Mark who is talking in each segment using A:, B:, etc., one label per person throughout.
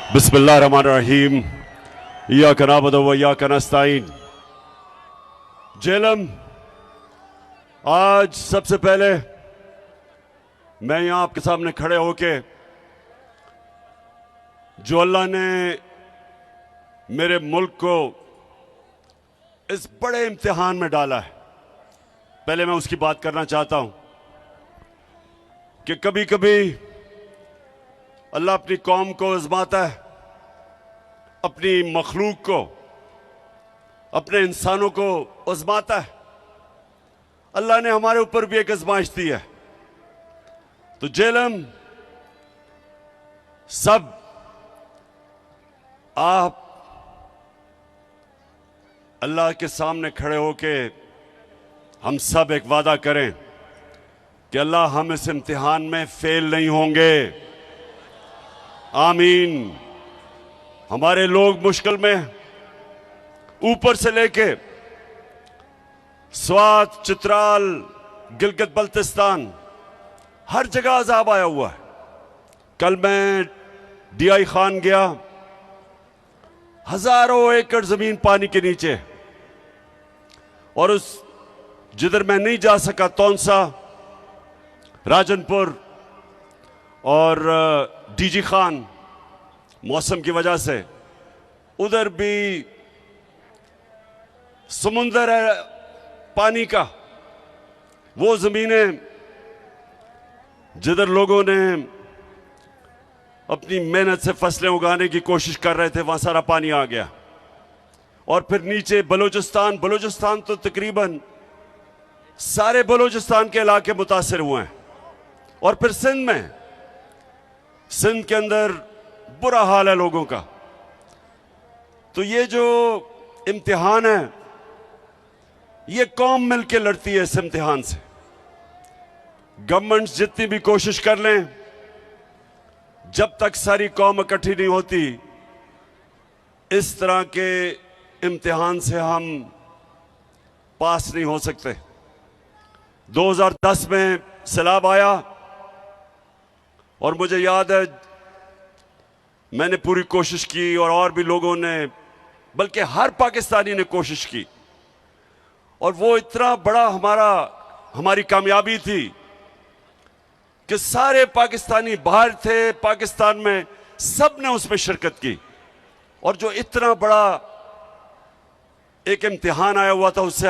A: बिस्मिल्लाहिर्रहमानिर्रहीम। इय्याका नअबुदु व इय्याका नस्तईन। जेलम, आज सबसे पहले मैं यहां आपके सामने खड़े होके जो अल्लाह ने मेरे मुल्क को इस बड़े इम्तिहान में डाला है, पहले मैं उसकी बात करना चाहता हूं कि कभी कभी अल्लाह अपनी कौम को आजमाता है, अपनी मखलूक को, अपने इंसानों को आजमाता है। अल्लाह ने हमारे ऊपर भी एक आजमाइश दी है। तो जेलम, सब आप अल्लाह के सामने खड़े होके हम सब एक वादा करें कि अल्लाह हम इस इम्तिहान में फेल नहीं होंगे। आमीन। हमारे लोग मुश्किल में, ऊपर से लेके स्वात, चित्राल, गिलगित बल्तिस्तान, हर जगह अजाब आया हुआ है। कल मैं डीआई खान गया, हजारों एकड़ जमीन पानी के नीचे, और उस जिधर मैं नहीं जा सका, तौनसा, राजनपुर और डीजी खान, मौसम की वजह से उधर भी समुंदर है पानी का। वो जमीनें जिधर लोगों ने अपनी मेहनत से फसलें उगाने की कोशिश कर रहे थे, वहां सारा पानी आ गया। और फिर नीचे बलूचिस्तान तो तकरीबन सारे बलूचिस्तान के इलाके मुतासिर हुए हैं। और फिर सिंध के अंदर बुरा हाल है लोगों का। तो ये जो इम्तिहान है, ये कौम मिलकर लड़ती है इस इम्तिहान से। गवर्नमेंट्स जितनी भी कोशिश कर लें, जब तक सारी कौम इकट्ठी नहीं होती, इस तरह के इम्तिहान से हम पास नहीं हो सकते। 2010 में सैलाब आया और मुझे याद है मैंने पूरी कोशिश की, और भी लोगों ने, बल्कि हर पाकिस्तानी ने कोशिश की। और वो इतना बड़ा हमारी कामयाबी थी कि सारे पाकिस्तानी बाहर थे, पाकिस्तान में सब ने उसमें शिरकत की। और जो इतना बड़ा एक इम्तिहान आया हुआ था, उससे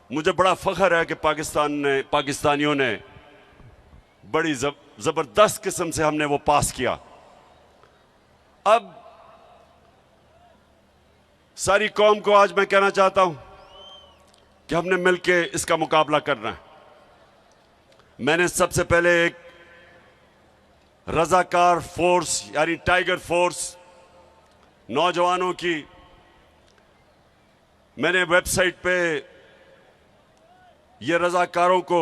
A: मुझे बड़ा फख्र है कि पाकिस्तानियों ने बड़ी जबरदस्त किस्म से हमने वो पास किया। अब सारी कौम को आज मैं कहना चाहता हूं कि हमने मिलके इसका मुकाबला करना है। मैंने सबसे पहले एक रजाकार फोर्स यानी टाइगर फोर्स नौजवानों की मैंने वेबसाइट पे ये रजाकारों को,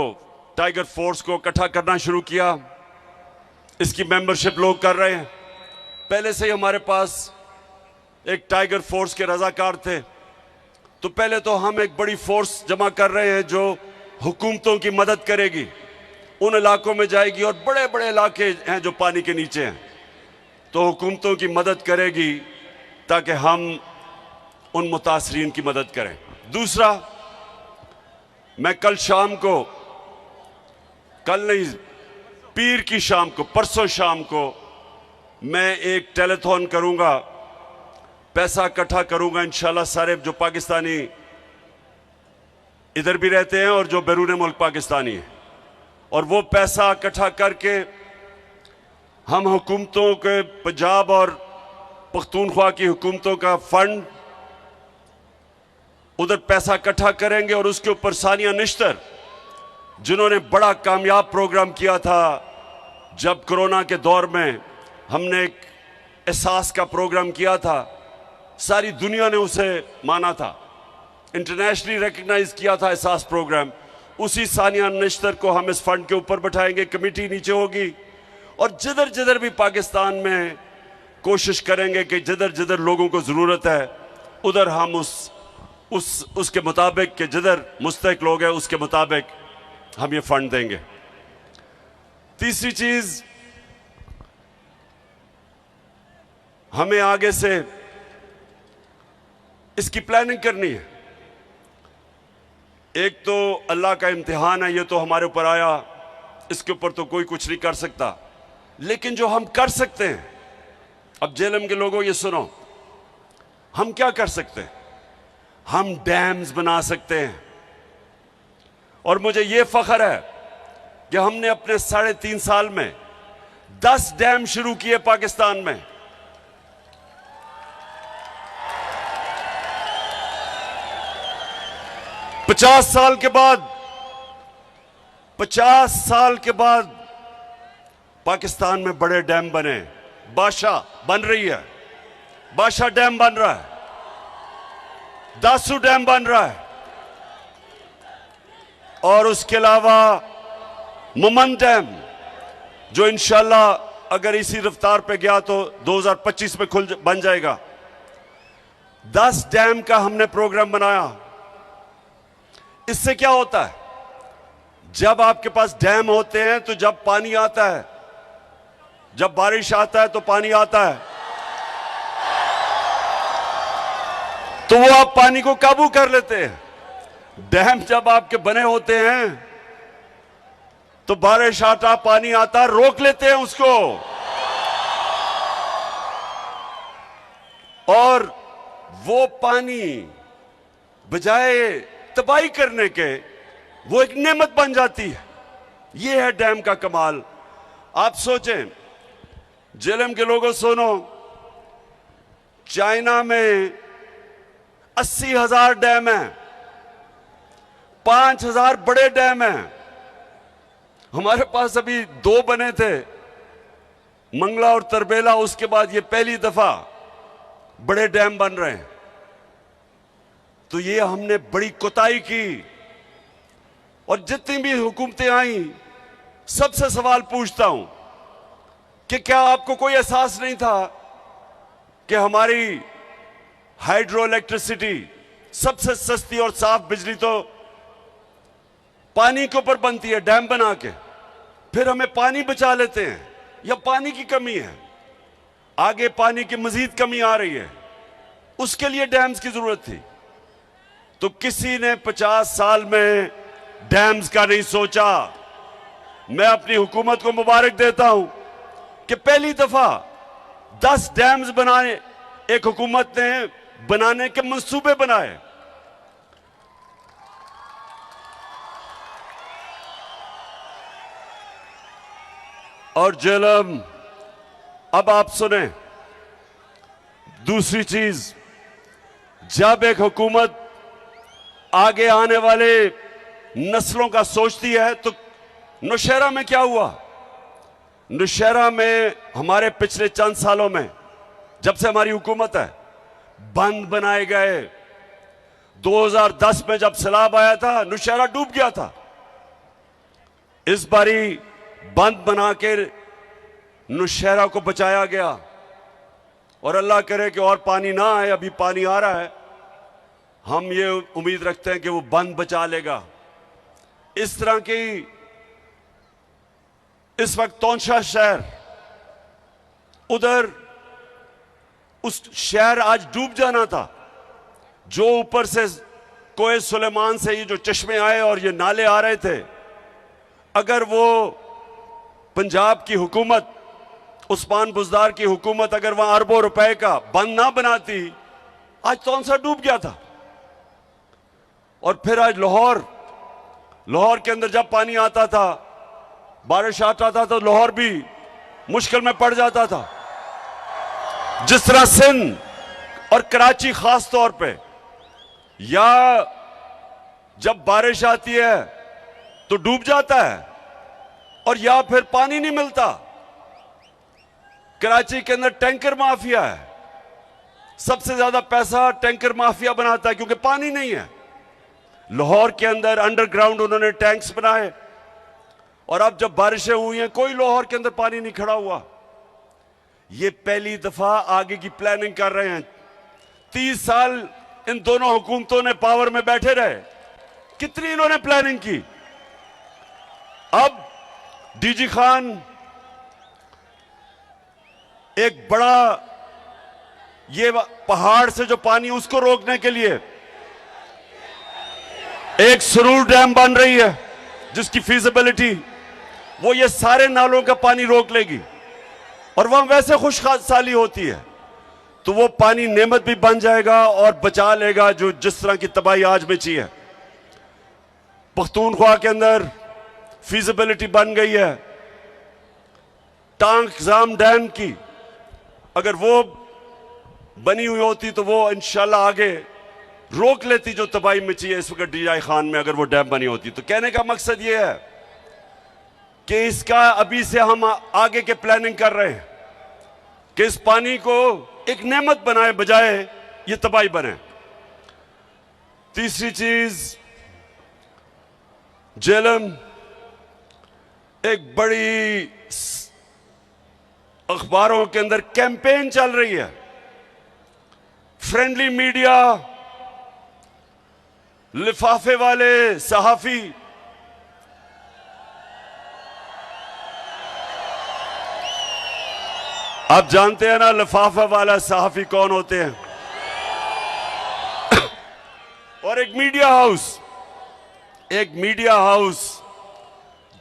A: टाइगर फोर्स को इकट्ठा करना शुरू किया। इसकी मेंबरशिप लोग कर रहे हैं। पहले से ही हमारे पास एक टाइगर फोर्स के रजाकार थे। तो पहले तो हम एक बड़ी फोर्स जमा कर रहे हैं जो हुकूमतों की मदद करेगी, उन इलाकों में जाएगी, और बड़े बड़े इलाके हैं जो पानी के नीचे हैं, तो हुकूमतों की मदद करेगी ताकि हम उन मुतासरीन की मदद करें। दूसरा, मैं कल शाम को, कल नहीं, पीर की शाम को, परसों शाम को मैं एक टेलीथॉन करूंगा, पैसा इकट्ठा करूंगा इंशाल्लाह। सारे जो पाकिस्तानी इधर भी रहते हैं और जो बैरून मुल्क पाकिस्तानी हैं, और वो पैसा इकट्ठा करके हम हुकूमतों के, पंजाब और पख्तूनख्वा की हुकूमतों का फंड, उधर पैसा इकट्ठा करेंगे। और उसके ऊपर सानिया निश्तर, जिन्होंने बड़ा कामयाब प्रोग्राम किया था जब कोरोना के दौर में हमने एक एहसास का प्रोग्राम किया था, सारी दुनिया ने उसे माना था, इंटरनेशनली रिकग्नाइज किया था एहसास प्रोग्राम। उसी सानिया निश्तर को हम इस फंड के ऊपर बैठाएंगे, कमेटी नीचे होगी, और जिधर जिधर भी पाकिस्तान में कोशिश करेंगे कि जिधर जिधर लोगों को जरूरत है, उधर हम उसके मुताबिक, कि जिधर मुस्तहिक लोग हैं उसके मुताबिक हम ये फंड देंगे। तीसरी चीज, हमें आगे से इसकी प्लानिंग करनी है। एक तो अल्लाह का इम्तिहान है, ये तो हमारे ऊपर आया, इसके ऊपर तो कोई कुछ नहीं कर सकता। लेकिन जो हम कर सकते हैं, अब जेएलएम के लोगों ये सुनो, हम क्या कर सकते हैं? हम डैम्स बना सकते हैं। और मुझे ये फख्र है कि हमने अपने 3.5 साल में 10 डैम शुरू किए पाकिस्तान में। पचास साल के बाद पाकिस्तान में बड़े डैम बने। बादशाह बन रही है, बादशाह डैम बन रहा है, दासू डैम बन रहा है, और उसके अलावा मुमन डैम, जो इंशाल्लाह अगर इसी रफ्तार पे गया तो 2025 में बन जाएगा। 10 डैम का हमने प्रोग्राम बनाया। इससे क्या होता है? जब आपके पास डैम होते हैं तो जब पानी आता है, जब बारिश आता है तो पानी आता है, तो वो आप पानी को काबू कर लेते हैं। डैम जब आपके बने होते हैं तो बारिश आता, पानी आता, रोक लेते हैं उसको, और वो पानी बजाय तबाही करने के वो एक नेमत बन जाती है। ये है डैम का कमाल। आप सोचें, जेएलएम के लोगों सुनो, चाइना में 80,000 डैम हैं, 5,000 बड़े डैम हैं। हमारे पास अभी 2 बने थे, मंगला और तरबेला, उसके बाद ये पहली दफा बड़े डैम बन रहे हैं। तो ये हमने बड़ी कोताही की। और जितनी भी हुकूमतें आई, सबसे सवाल पूछता हूं कि क्या आपको कोई एहसास नहीं था कि हमारी हाइड्रो इलेक्ट्रिसिटी, सबसे सस्ती और साफ बिजली तो पानी के ऊपर बनती है, डैम बना के। फिर हमें पानी बचा लेते हैं, या पानी की कमी है, आगे पानी की मजीद कमी आ रही है, उसके लिए डैम्स की जरूरत थी। तो किसी ने 50 साल में डैम्स का नहीं सोचा। मैं अपनी हुकूमत को मुबारक देता हूं कि पहली दफा 10 डैम्स बनाए एक हुकूमत ने, बनाने के मंसूबे बनाए। और जेएलएम, अब आप सुने दूसरी चीज, जब एक हुकूमत आगे आने वाले नस्लों का सोचती है, तो नौशहरा में क्या हुआ? नौशहरा में हमारे पिछले चंद सालों में, जब से हमारी हुकूमत है, बंद बनाए गए। 2010 में जब सैलाब आया था, नौशहरा डूब गया था। इस बारी बंद बना के नौशहरा को बचाया गया, और अल्लाह करे कि और पानी ना आए। अभी पानी आ रहा है, हम ये उम्मीद रखते हैं कि वो बंद बचा लेगा। इस तरह की इस वक्त तौंशा शहर, उधर उस शहर आज डूब जाना था, जो ऊपर से कोए सुलेमान से ये जो चश्मे आए और ये नाले आ रहे थे, अगर वो पंजाब की हुकूमत, उस्मान बुज़दार की हुकूमत अगर वहां अरबों रुपए का बंद ना बनाती, आज तौंसा डूब गया था। और फिर आज लाहौर के अंदर जब पानी आता था, बारिश आता था, तो लाहौर भी मुश्किल में पड़ जाता था। जिस तरह सिंध और कराची खास तौर पे, या जब बारिश आती है तो डूब जाता है, और या फिर पानी नहीं मिलता। कराची के अंदर टैंकर माफिया है, सबसे ज्यादा पैसा टैंकर माफिया बनाता है, क्योंकि पानी नहीं है। लाहौर के अंदर अंडरग्राउंड उन्होंने टैंक्स बनाए, और अब जब बारिशें हुई हैं, कोई लाहौर के अंदर पानी नहीं खड़ा हुआ। ये पहली दफा आगे की प्लानिंग कर रहे हैं। 30 साल इन दोनों हुकूमतों ने पावर में बैठे रहे, कितनी इन्होंने प्लानिंग की। अब डीजी खान एक बड़ा ये पहाड़ से जो पानी उसको रोकने के लिए एक सुरूर डैम बन रही है जिसकी फीजिबिलिटी वो ये सारे नालों का पानी रोक लेगी और वहां वैसे खुशहाली होती है तो वो पानी नेमत भी बन जाएगा और बचा लेगा जो जिस तरह की तबाही आज मची है। पख्तूनख्वा के अंदर फीजिबिलिटी बन गई है टांग जाम डैम की, अगर वो बनी हुई होती तो वो इंशाल्लाह आगे रोक लेती जो तबाही मची है इस वक्त डीआई खान में, अगर वो डैम बनी होती। तो कहने का मकसद ये है कि इसका अभी से हम आगे के प्लानिंग कर रहे हैं कि इस पानी को एक नेमत बनाए बजाय ये तबाही बने। तीसरी चीज, जेलम एक बड़ी अखबारों के अंदर कैंपेन चल रही है, फ्रेंडली मीडिया, लिफाफे वाले सहाफी, आप जानते हैं ना लिफाफा वाला सहाफी कौन होते हैं और एक मीडिया हाउस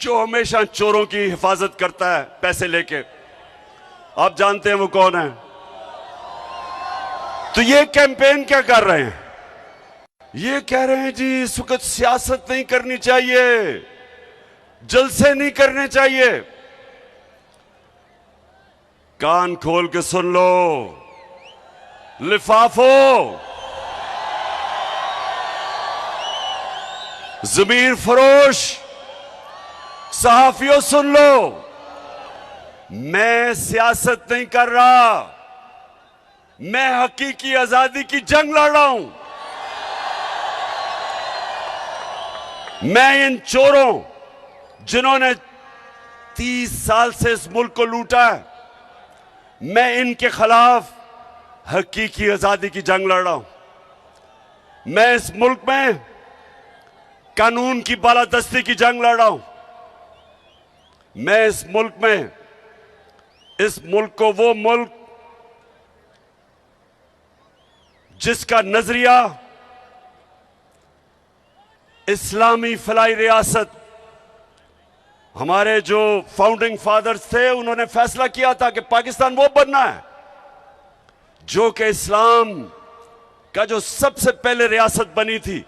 A: जो हमेशा चोरों की हिफाजत करता है पैसे लेके, आप जानते हैं वो कौन है। तो ये कैंपेन क्या कर रहे हैं, ये कह रहे हैं जी इस वक्त सियासत नहीं करनी चाहिए, जलसे नहीं करने चाहिए। कान खोल के सुन लो लिफाफो, जमीर फरोश, सहाफियों सुन लो, मैं सियासत नहीं कर रहा, मैं हकीकी आजादी की जंग लड़ रहा हूं। मैं इन चोरों जिन्होंने 30 साल से इस मुल्क को लूटा है, मैं इनके खिलाफ हकीकी आजादी की जंग लड़ रहा हूं। मैं इस मुल्क में कानून की बालादस्ती की जंग लड़ रहा हूं। मैं इस मुल्क को वो मुल्क जिसका नजरिया इस्लामी फलाई रियासत, हमारे जो फाउंडिंग फादर्स थे उन्होंने फैसला किया था कि पाकिस्तान वो बनना है जो कि इस्लाम का जो सबसे पहले रियासत बनी थी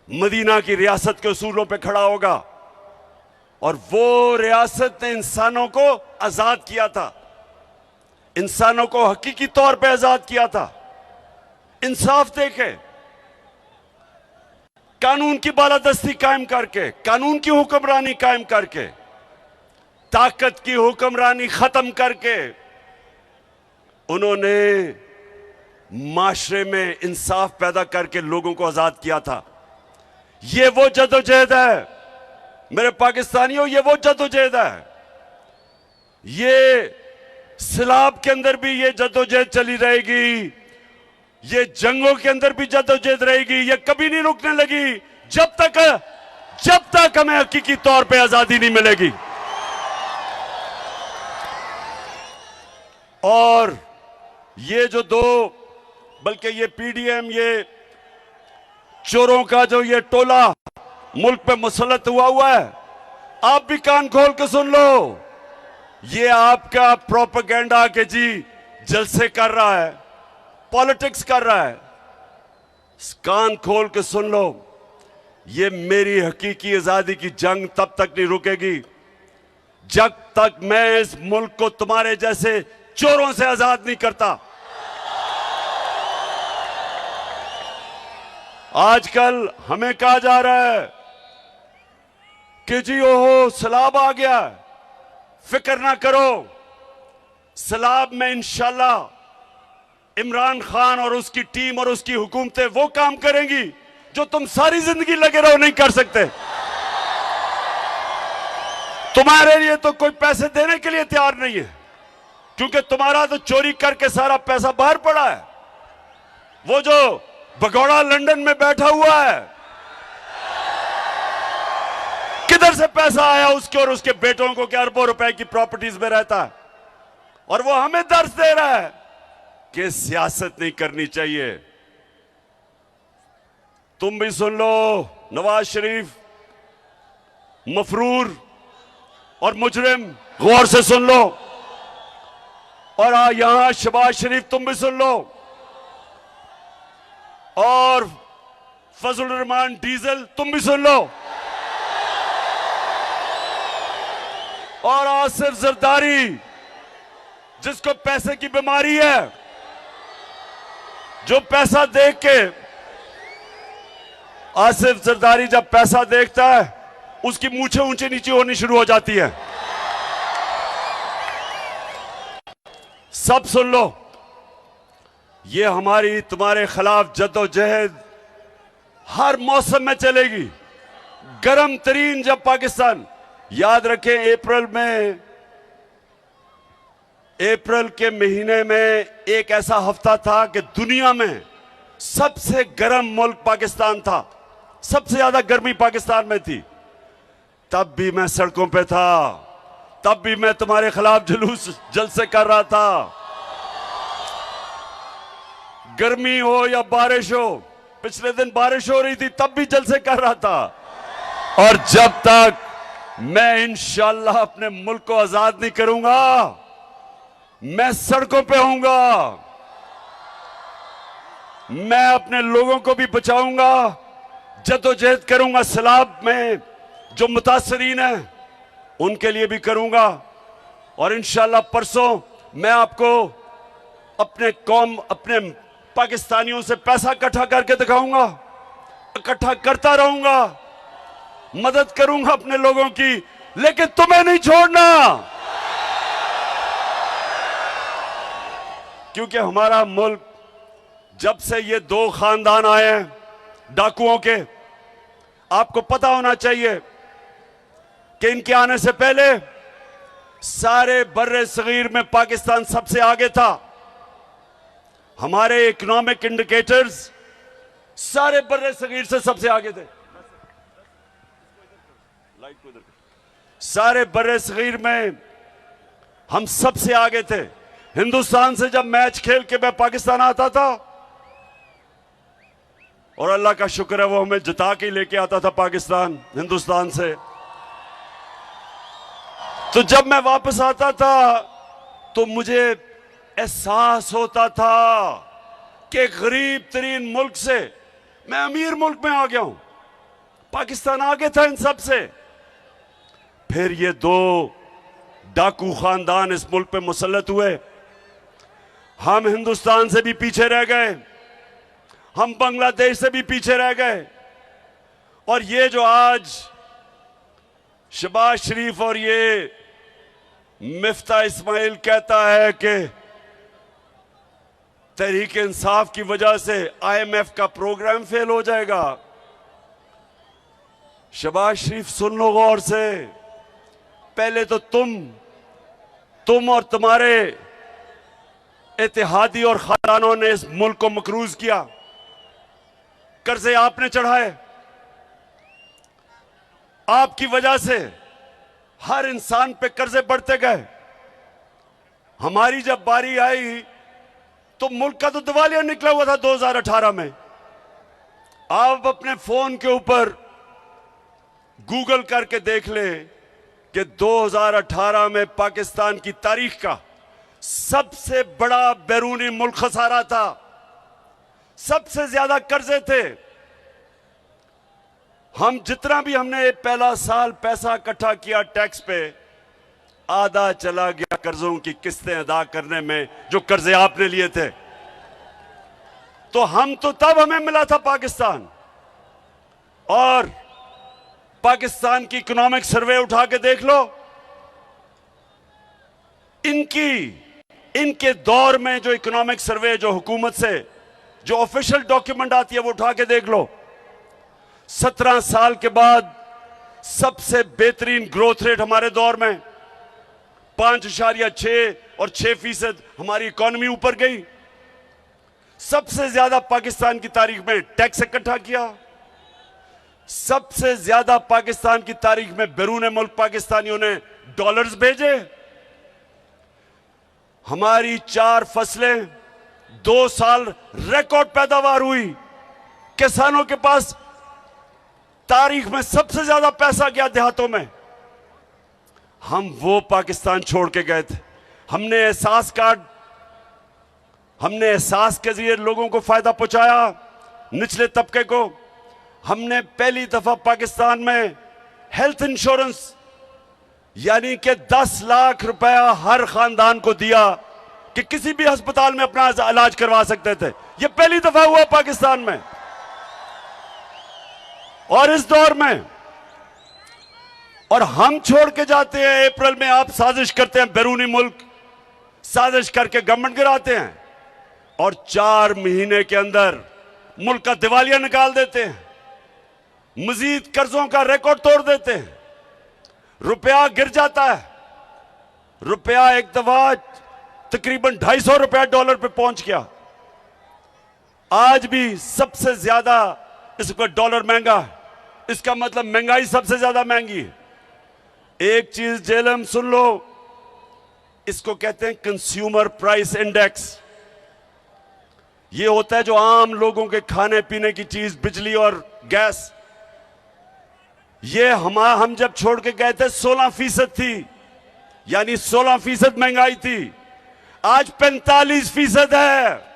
A: मदीना की रियासत के उसूलों पे खड़ा होगा और वो रियासत ने इंसानों को आजाद किया था, इंसानों को हकीकी तौर पे आजाद किया था। इंसाफ देके, कानून की बालादस्ती कायम करके, कानून की हुक्मरानी कायम करके, ताकत की हुक्मरानी खत्म करके उन्होंने माशरे में इंसाफ पैदा करके लोगों को आजाद किया था। ये वो जदोजहद है मेरे पाकिस्तानियों, ये वो जदोजहद है। ये सिलाब के अंदर भी ये जदोजहद चली रहेगी, ये जंगों के अंदर भी जदोजहद रहेगी, ये कभी नहीं रुकने लगी जब तक हमें हकीकी तौर पे आजादी नहीं मिलेगी। और ये जो बल्कि ये पीडीएम, ये चोरों का जो ये टोला मुल्क पे मुसल्लत हुआ है, आप भी कान खोल के सुन लो, ये आपका प्रोपेगेंडा के जी जलसे कर रहा है, पॉलिटिक्स कर रहा है। कान खोल के सुन लो, ये मेरी हकीकी आजादी की जंग तब तक नहीं रुकेगी जब तक मैं इस मुल्क को तुम्हारे जैसे चोरों से आजाद नहीं करता। आजकल हमें कहा जा रहा है कि जी ओहो सैलाब आ गया, फिक्र ना करो, सैलाब में इंशाल्लाह इमरान खान और उसकी टीम और उसकी हुकूमतें वो काम करेंगी जो तुम सारी जिंदगी लगे रहो नहीं कर सकते। तुम्हारे लिए तो कोई पैसे देने के लिए तैयार नहीं है, क्योंकि तुम्हारा तो चोरी करके सारा पैसा बाहर पड़ा है। वो जो भगोड़ा लंदन में बैठा हुआ है, किधर से पैसा आया उसके और उसके बेटों को कि अरबों रुपए की प्रॉपर्टीज में रहता है, और वो हमें दर्श दे रहा है कि सियासत नहीं करनी चाहिए। तुम भी सुन लो, नवाज शरीफ मफरूर और मुजरिम, गौर से सुन लो। और यहां शहबाज शरीफ तुम भी सुन लो, और फजल रहमान डीजल तुम भी सुन लो, और आसिफ जरदारी जिसको पैसे की बीमारी है, जो पैसा देख के, आसिफ जरदारी जब पैसा देखता है उसकी मूछें ऊंची नीची होनी शुरू हो जाती है। सब सुन लो, ये हमारी तुम्हारे खिलाफ जद्दोजहद हर मौसम में चलेगी। गर्म तरीन जब पाकिस्तान, याद रखें अप्रैल के महीने में एक ऐसा हफ्ता था कि दुनिया में सबसे गर्म मुल्क पाकिस्तान था, सबसे ज्यादा गर्मी पाकिस्तान में थी। तब भी मैं सड़कों पे था, तब भी मैं तुम्हारे खिलाफ जुलूस जलसे कर रहा था। गर्मी हो या बारिश हो, पिछले दिन बारिश हो रही थी तब भी जलसे कर रहा था। और जब तक मैं इंशाअल्लाह अपने मुल्क को आजाद नहीं करूंगा, मैं सड़कों पे होऊंगा, मैं अपने लोगों को भी बचाऊंगा, जद्दोजहद करूंगा, सैलाब में जो मुतासरीन हैं उनके लिए भी करूंगा। और इंशाअल्लाह परसों मैं आपको अपने पाकिस्तानियों से पैसा इकट्ठा करके दिखाऊंगा, इकट्ठा करता रहूंगा, मदद करूंगा अपने लोगों की, लेकिन तुम्हें नहीं छोड़ना। क्योंकि हमारा मुल्क, जब से ये दो खानदान आए हैं डाकुओं के, आपको पता होना चाहिए कि इनके आने से पहले सारे बर्रे सगीर में पाकिस्तान सबसे आगे था। हमारे इकोनॉमिक इंडिकेटर्स सारे बर्रे सगीर से सबसे आगे थे। सारे बर्रे सगीर में हम सबसे आगे थे। हिंदुस्तान से जब मैच खेल के मैं पाकिस्तान आता था, और अल्लाह का शुक्र है वो हमें जिता के लेके आता था पाकिस्तान हिंदुस्तान से, तो जब मैं वापस आता था तो मुझे एहसास होता था कि गरीब तरीन मुल्क से मैं अमीर मुल्क में आ गया हूं। पाकिस्तान आगे था इन सब से। फिर ये दो डाकू खानदान इस मुल्क पे मुसल्लत हुए, हम हिंदुस्तान से भी पीछे रह गए, हम बांग्लादेश से भी पीछे रह गए। और ये जो आज शहबाज शरीफ और ये मिफ्ता इस्माइल कहता है कि तहरीक इंसाफ की वजह से IMF का प्रोग्राम फेल हो जाएगा, शहबाज शरीफ सुन लो गौर से। पहले तो तुम और तुम्हारे इत्तेहादी और खानदानों ने इस मुल्क को मकरूज किया, कर्जे आपने चढ़ाए, आपकी वजह से हर इंसान पे कर्जे बढ़ते गए। हमारी जब बारी आई तो मुल्क का तो दिवालिया निकला हुआ था 2018 में। आप अपने फोन के ऊपर गूगल करके देख ले कि 2018 में पाकिस्तान की तारीख का सबसे बड़ा बैरूनी मुल्क खसारा था, सबसे ज्यादा कर्जे थे। हम जितना भी हमने पहला साल पैसा इकट्ठा किया टैक्स पे, आधा चला गया कर्जों की किस्तें अदा करने में जो कर्जे आपने लिए थे। तो हम तो तब हमें मिला था पाकिस्तान। और पाकिस्तान की इकोनॉमिक सर्वे उठा के देख लो, इनके दौर में जो इकोनॉमिक सर्वे जो हुकूमत से जो ऑफिशियल डॉक्यूमेंट आती है वो उठा के देख लो। 17 साल के बाद सबसे बेहतरीन ग्रोथ रेट हमारे दौर में 5.6 और 6% हमारी इकोनॉमी ऊपर गई। सबसे ज्यादा पाकिस्तान की तारीख में टैक्स इकट्ठा किया, सबसे ज्यादा पाकिस्तान की तारीख में बैरून मुल्क पाकिस्तानियों ने डॉलर्स भेजे। हमारी 4 फसलें 2 साल रिकॉर्ड पैदावार हुई। किसानों के पास तारीख में सबसे ज्यादा पैसा गया देहातों में। हम वो पाकिस्तान छोड़ के गए थे। हमने एहसास के जरिए लोगों को फायदा पहुंचाया, निचले तबके को। हमने पहली दफा पाकिस्तान में हेल्थ इंश्योरेंस यानी कि 10 लाख रुपया हर खानदान को दिया कि किसी भी अस्पताल में अपना इलाज करवा सकते थे। यह पहली दफा हुआ पाकिस्तान में। और इस दौर में और हम छोड़ के जाते हैं। अप्रैल में आप साजिश करते हैं, बैरूनी मुल्क साजिश करके गवर्नमेंट गिराते हैं और 4 महीने के अंदर मुल्क का दिवालिया निकाल देते हैं, मजीद कर्जों का रिकॉर्ड तोड़ देते हैं, रुपया गिर जाता है। रुपया एक दफा तकरीबन 250 रुपया डॉलर पे पहुंच गया। आज भी सबसे ज्यादा इस वक्त डॉलर महंगा है। इसका मतलब महंगाई सबसे ज्यादा महंगी है। एक चीज जेलम सुन लो, इसको कहते हैं कंज्यूमर प्राइस इंडेक्स। ये होता है जो आम लोगों के खाने पीने की चीज, बिजली और गैस। ये हम जब छोड़ के गए थे 16% थी, यानी 16% महंगाई थी। आज 45% है।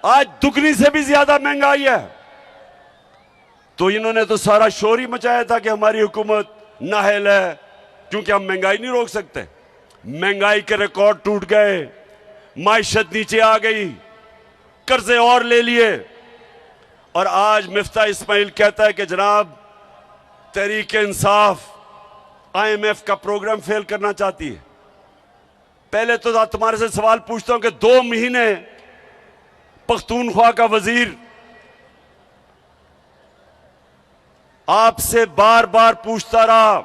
A: आज दुगनी से भी ज्यादा महंगाई है। तो इन्होंने तो सारा शोर ही मचाया था कि हमारी हुकूमत नाअहल है, क्योंकि हम महंगाई नहीं रोक सकते। महंगाई के रिकॉर्ड टूट गए, माइशत नीचे आ गई, कर्जे और ले लिए। और आज मिफ्ता इस्माइल कहता है कि जनाब तहरीक इंसाफ IMF का प्रोग्राम फेल करना चाहती है। पहले तो तुम्हारे से सवाल पूछता हूं कि 2 महीने पख्तूनख्वा का वजीर आपसे बार बार पूछता रहा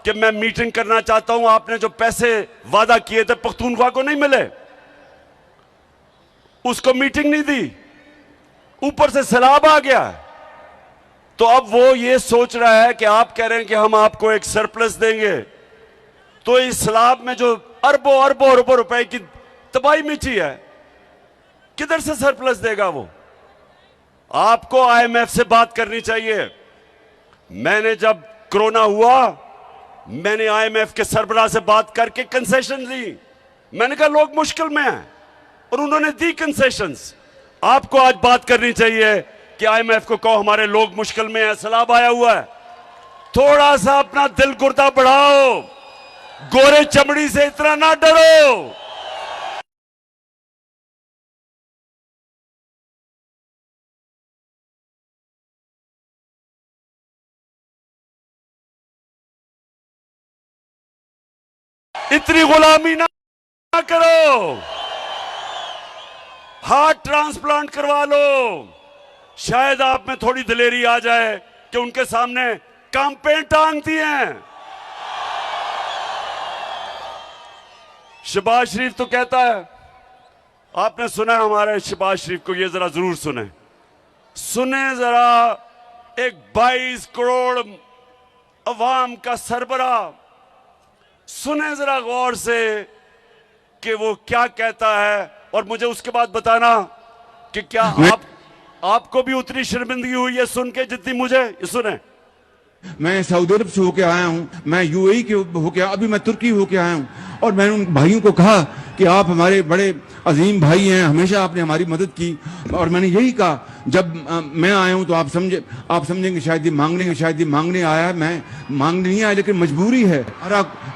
A: कि मैं मीटिंग करना चाहता हूं, आपने जो पैसे वादा किए थे पख्तूनख्वा को नहीं मिले, उसको मीटिंग नहीं दी, ऊपर से सैलाब आ गया। तो अब वो ये सोच रहा है कि आप कह रहे हैं कि हम आपको एक सरप्लस देंगे, तो इस सैलाब में जो अरबों अरबों रुपए की तबाही मची है, किधर से सरप्लस देगा वो? आपको IMF से बात करनी चाहिए। मैंने जब कोरोना हुआ, मैंने IMF के सरबराह से बात करके कंसेशन दी। मैंने कहा लोग मुश्किल में हैं, और उन्होंने दी कंसेशंस। आपको आज बात करनी चाहिए कि IMF को कहो हमारे लोग मुश्किल में हैं, सैलाब आया हुआ है, थोड़ा सा अपना दिल गुर्दा बढ़ाओ, गोरे चमड़ी से इतना ना डरो। इतनी गुलामी ना करो। हार्ट ट्रांसप्लांट करवा लो। शायद आप में थोड़ी दिलेरी आ जाए कि उनके सामने कैंपेन टांगती हैं। शहबाज शरीफ तो कहता है, आपने सुना है हमारे शहबाज शरीफ को, ये जरा जरूर सुने जरा, एक 22 करोड़ अवाम का सरबराह, सुने जरा गौर से कि वो क्या कहता है, और मुझे उसके बाद बताना कि क्या आपको भी उतनी शर्मिंदगी हुई है सुन के जितनी मुझे। सुने,
B: मैं सऊदी अरब से होके आया हूँ, मैं UAE के होके, अभी मैं तुर्की होके आया हूँ, और मैंने उन भाइयों को कहा कि आप हमारे बड़े अजीम भाई हैं, हमेशा आपने हमारी मदद की। और मैंने यही कहा, जब मैं आया हूँ तो आप समझेंगे शायद ये मांगने आया है। मैं मांगने नहीं आया, लेकिन मजबूरी है।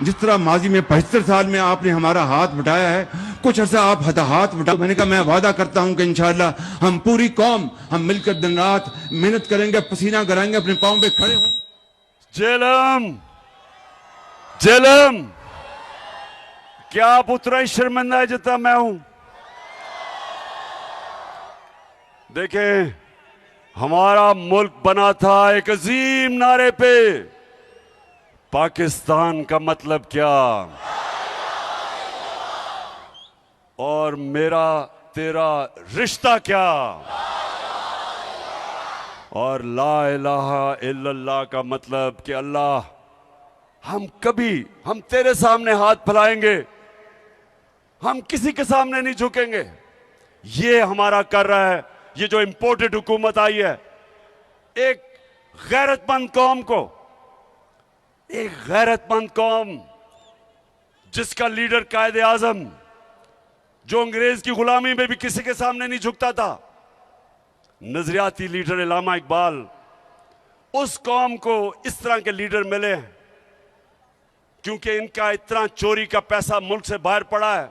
B: जिस तरह माजी में 75 साल में आपने हमारा हाथ बटाया है, कुछ अर्सा आप हाथ बटा। मैंने कहा मैं वादा करता हूँ कि इंशाअल्लाह हम पूरी कौम हम मिलकर दिन रात मेहनत करेंगे, पसीना कराएंगे, अपने पाँव पे खड़े होंगे।
A: जेलम, क्या आप उतना ही शर्मिंदा है जितना मैं हूं? देखें, हमारा मुल्क बना था एक अजीम नारे पे, पाकिस्तान का मतलब क्या, और मेरा तेरा रिश्ता क्या, और ला इलाहा इल्लल्लाह का मतलब कि अल्लाह, हम तेरे सामने हाथ फैलाएंगे हम किसी के सामने नहीं झुकेंगे। ये हमारा कर रहा है, ये जो इंपोर्टेड हुकूमत आई है, एक गैरतमंद कौम को, एक गैरतमंद कौम जिसका लीडर कायदे आजम, जो अंग्रेज की गुलामी में भी किसी के सामने नहीं झुकता था, नजरियाती लीडर इलामा इकबाल, उस कौम को इस तरह के लीडर मिले हैं क्योंकि इनका इतना चोरी का पैसा मुल्क से बाहर पड़ा है।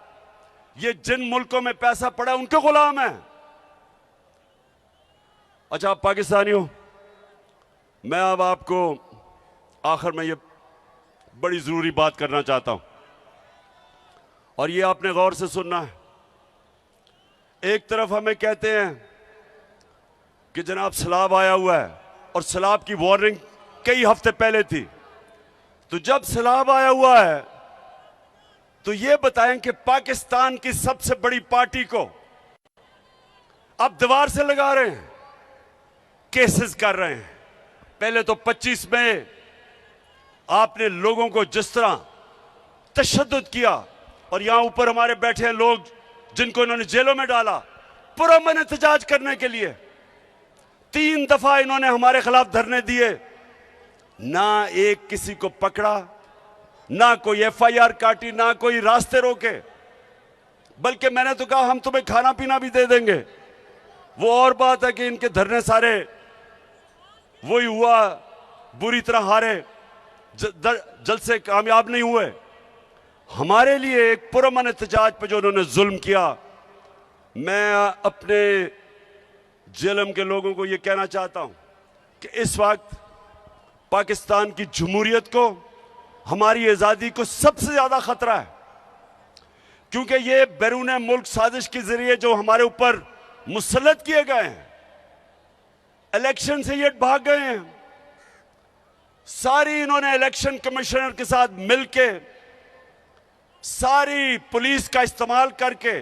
A: ये जिन मुल्कों में पैसा पड़ा है उनके गुलाम है। अच्छा आप पाकिस्तानियों, मैं अब आपको आखिर में ये बड़ी जरूरी बात करना चाहता हूं और ये आपने गौर से सुनना है। एक तरफ हमें कहते हैं कि जनाब सैलाब आया हुआ है और सैलाब की वार्निंग कई हफ्ते पहले थी, तो जब सैलाब आया हुआ है तो ये बताएं कि पाकिस्तान की सबसे बड़ी पार्टी को अब दीवार से लगा रहे हैं, केसेस कर रहे हैं। पहले तो 25 में आपने लोगों को जिस तरह तशद्दुद किया और यहां ऊपर हमारे बैठे हैं लोग जिनको इन्होंने जेलों में डाला पुरअमन एहतजाज करने के लिए। 3 दफा इन्होंने हमारे खिलाफ धरने दिए, ना एक किसी को पकड़ा, ना कोई FIR काटी, ना कोई रास्ते रोके, बल्कि मैंने तो कहा हम तुम्हें खाना पीना भी दे देंगे। वो और बात है कि इनके धरने सारे वही हुआ, बुरी तरह हारे, जल्द से कामयाब नहीं हुए। हमारे लिए एक पुरअमन एहतजाज पे जो उन्होंने जुल्म किया, मैं अपने जेलम के लोगों को ये कहना चाहता हूं कि इस वक्त पाकिस्तान की जमहूरियत को, हमारी आज़ादी को सबसे ज्यादा खतरा है, क्योंकि ये बैरून मुल्क साजिश के जरिए जो हमारे ऊपर मुसल्लत किए गए हैं, इलेक्शन से ये भाग गए हैं। सारी इन्होंने इलेक्शन कमिश्नर के साथ मिलके, सारी पुलिस का इस्तेमाल करके,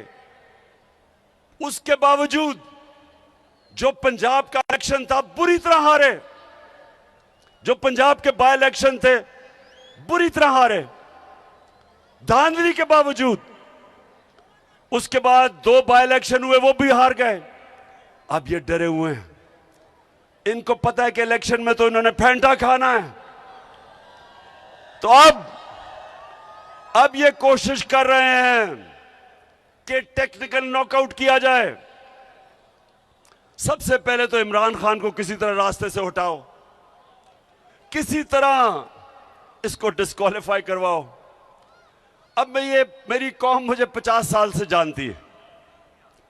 A: उसके बावजूद जो पंजाब का इलेक्शन था बुरी तरह हारे, जो पंजाब के बाय इलेक्शन थे बुरी तरह हारे, धांधली के बावजूद। उसके बाद 2 बाय इलेक्शन हुए, वो भी हार गए। अब ये डरे हुए हैं, इनको पता है कि इलेक्शन में तो इन्होंने फैंटा खाना है, तो अब ये कोशिश कर रहे हैं कि टेक्निकल नॉकआउट किया जाए। सबसे पहले तो इमरान खान को किसी तरह रास्ते से हटाओ, किसी तरह इसको डिस्क्वालीफाई करवाओ। अब मेरी कौम मुझे 50 साल से जानती है,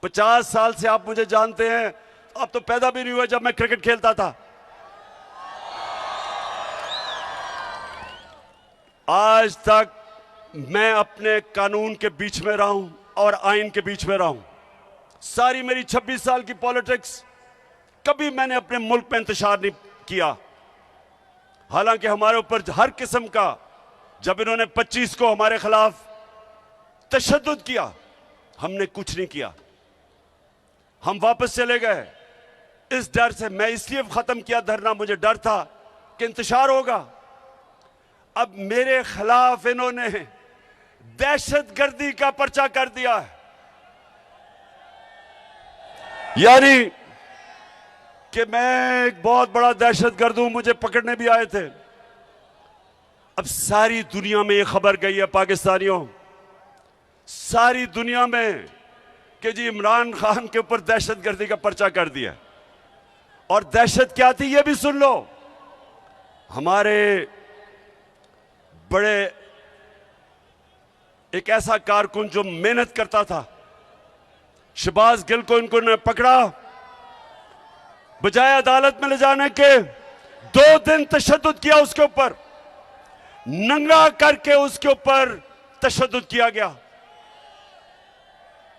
A: 50 साल से आप मुझे जानते हैं। आप तो पैदा भी नहीं हुए जब मैं क्रिकेट खेलता था। आज तक मैं अपने कानून के बीच में रहा हूं और आइन के बीच में रहा हूं। सारी मेरी 26 साल की पॉलिटिक्स कभी मैंने अपने मुल्क में इंतशार नहीं किया। हालांकि हमारे ऊपर हर किस्म का, जब इन्होंने 25 को हमारे खिलाफ तशद्दुद किया, हमने कुछ नहीं किया, हम वापस चले गए इस डर से। मैं इसलिए खत्म किया धरना, मुझे डर था कि इंतशार होगा। अब मेरे खिलाफ इन्होंने दहशतगर्दी का पर्चा कर दिया है, यानी कि मैं एक बहुत बड़ा दहशतगर्द हूं, मुझे पकड़ने भी आए थे। अब सारी दुनिया में ये खबर गई है पाकिस्तानियों, सारी दुनिया में, कि जी इमरान खान के ऊपर दहशतगर्दी का पर्चा कर दिया। और दहशत क्या थी ये भी सुन लो। हमारे बड़े एक ऐसा कारकुन जो मेहनत करता था, शहबाज गिल को इनको ने पकड़ा, बजाय अदालत में ले जाने के 2 दिन तशद्दुद किया उसके ऊपर, नंगा करके उसके ऊपर तशद्दुद किया गया,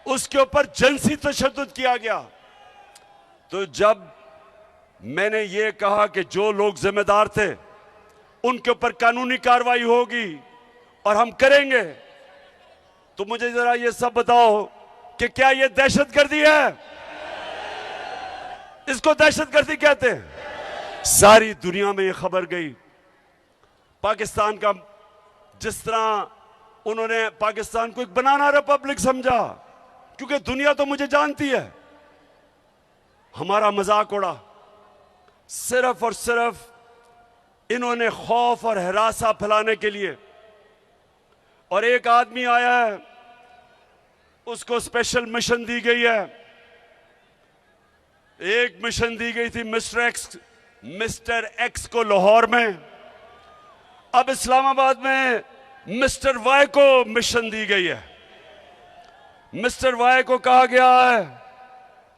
A: उसके ऊपर जिनसी तशद्दुद किया गया। तो जब मैंने ये कहा कि जो लोग जिम्मेदार थे उनके ऊपर कानूनी कार्रवाई होगी और हम करेंगे, तो मुझे जरा ये सब बताओ कि क्या ये दहशतगर्दी है? इसको दहशतगर्दी कहते हैं। सारी दुनिया में ये खबर गई। पाकिस्तान का जिस तरह उन्होंने पाकिस्तान को एक बनाना रिपब्लिक समझा, क्योंकि दुनिया तो मुझे जानती है। हमारा मजाक उड़ा। सिर्फ और सिर्फ इन्होंने खौफ और हरासा फैलाने के लिए। और एक आदमी आया है, उसको स्पेशल मिशन दी गई है। एक मिशन दी गई थी मिस्टर एक्स को लाहौर में। अब इस्लामाबाद में मिस्टर वाई को मिशन दी गई है। मिस्टर वाई को कहा गया है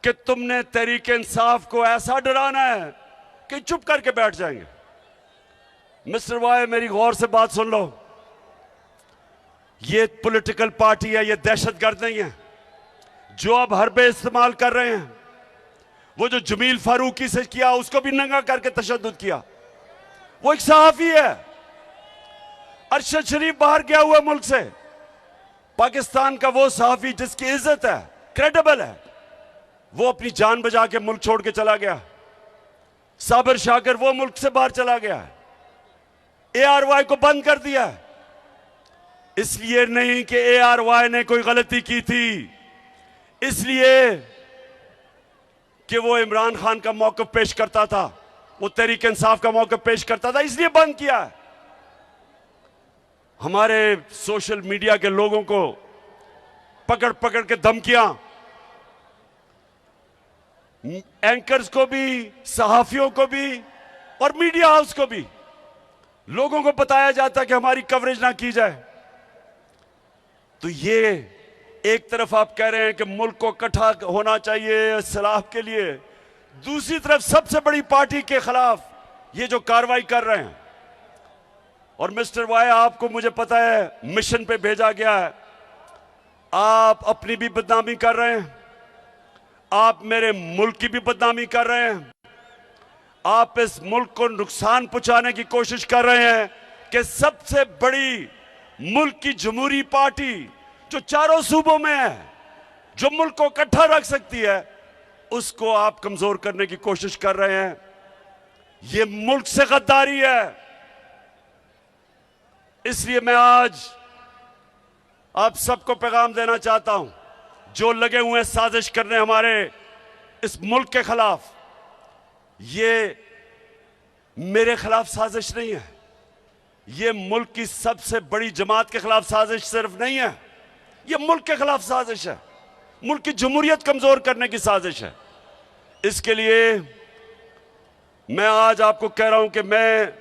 A: कि तुमने तहरीक इंसाफ को ऐसा डराना है कि चुप करके बैठ जाएंगे। मिस्टर वाई, मेरी गौर से बात सुन लो। ये पॉलिटिकल पार्टी है, ये दहशतगर्द नहीं है जो अब हरबे इस्तेमाल कर रहे हैं। वो जो जमील फारूकी से किया, उसको भी नंगा करके तशद्दुद किया। वो एक सहाफी है। अरशद शरीफ बाहर गया हुआ मुल्क से। पाकिस्तान का वो सहाफी जिसकी इज्जत है, क्रेडिबल है, वो अपनी जान बचा के मुल्क छोड़ के चला गया। साबिर शाकिर वो मुल्क से बाहर चला गया है। ARY को बंद कर दिया है। इसलिए नहीं कि ARY ने कोई गलती की थी, इसलिए कि वो इमरान खान का मौक़िफ़ पेश करता था, वो तहरीक इंसाफ का मौक़िफ़ पेश करता था, इसलिए बंद किया है। हमारे सोशल मीडिया के लोगों को पकड़ पकड़ के धमकियां, एंकर्स को भी, सहाफियों को भी और मीडिया हाउस को भी, लोगों को बताया जाता है कि हमारी कवरेज ना की जाए। तो ये एक तरफ आप कह रहे हैं कि मुल्क को इकट्ठा होना चाहिए सलाह के लिए, दूसरी तरफ सबसे बड़ी पार्टी के खिलाफ ये जो कार्रवाई कर रहे हैं। और मिस्टर वाई, आपको मुझे पता है मिशन पे भेजा गया है, आप अपनी भी बदनामी कर रहे हैं, आप मेरे मुल्क की भी बदनामी कर रहे हैं, आप इस मुल्क को नुकसान पहुंचाने की कोशिश कर रहे हैं कि सबसे बड़ी मुल्क की जमहूरी पार्टी जो चारों सूबों में है, जो मुल्क को इकट्ठा रख सकती है, उसको आप कमजोर करने की कोशिश कर रहे हैं। यह मुल्क से गद्दारी है। इसलिए मैं आज आप सबको पैगाम देना चाहता हूं, जो लगे हुए हैं साजिश करने हमारे इस मुल्क के खिलाफ, ये मेरे खिलाफ साजिश नहीं है, ये मुल्क की सबसे बड़ी जमात के खिलाफ साजिश सिर्फ नहीं है, ये मुल्क के खिलाफ साजिश है, मुल्क की जमहूरियत कमजोर करने की साजिश है। इसके लिए मैं आज आपको कह रहा हूं कि मैं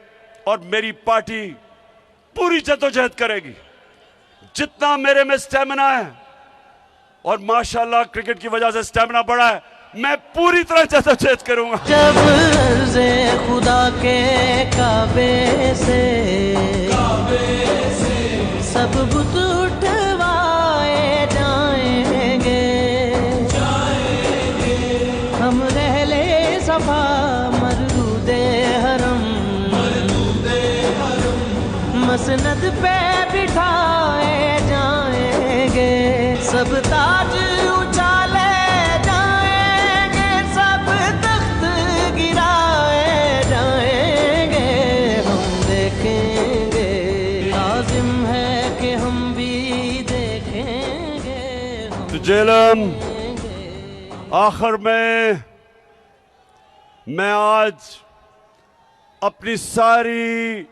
A: और मेरी पार्टी पूरी जद्दोजहद करेगी। जितना मेरे में स्टेमिना है, और माशाल्लाह क्रिकेट की वजह से स्टेमिना बढ़ा है, मैं पूरी तरह जद्दोजहद करूंगा।
C: जब अर्ज़े खुदा के काबे से सब बुत उठवाए जाएंगे, हम रहले सफा मरदूदे हरम मसनद पे बिठाए जाएंगे, सब ताज उछाले जाएंगे, सब तख्त गिराए जाएंगे, हम देखेंगे, लाजिम है कि हम भी देखेंगे।
A: तो जेलम आखिर में मैं आज अपनी सारी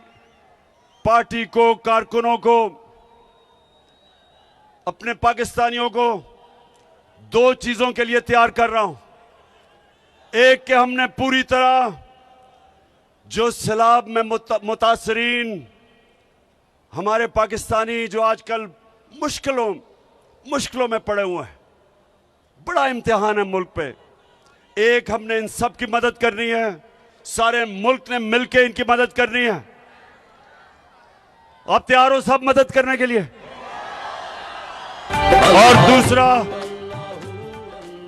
A: पार्टी को, कारकुनों को, अपने पाकिस्तानियों को दो चीजों के लिए तैयार कर रहा हूं। एक कि हमने पूरी तरह जो सैलाब में मुतासरीन हमारे पाकिस्तानी जो आजकल मुश्किलों में पड़े हुए हैं, बड़ा इम्तिहान है मुल्क पे, एक हमने इन सब की मदद करनी है, सारे मुल्क ने मिलकर इनकी मदद करनी है। आप तैयार हो सब मदद करने के लिए?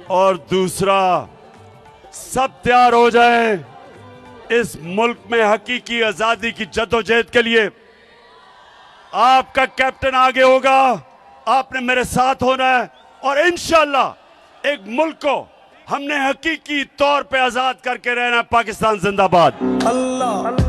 A: और दूसरा सब तैयार हो जाए इस मुल्क में हकीकी आजादी की जद्दोजहद के लिए। आपका कैप्टन आगे होगा, आपने मेरे साथ होना है, और इंशाअल्लाह एक मुल्क को हमने हकीकी तौर पे आजाद करके रहना है। पाकिस्तान जिंदाबाद।
D: अल्लाह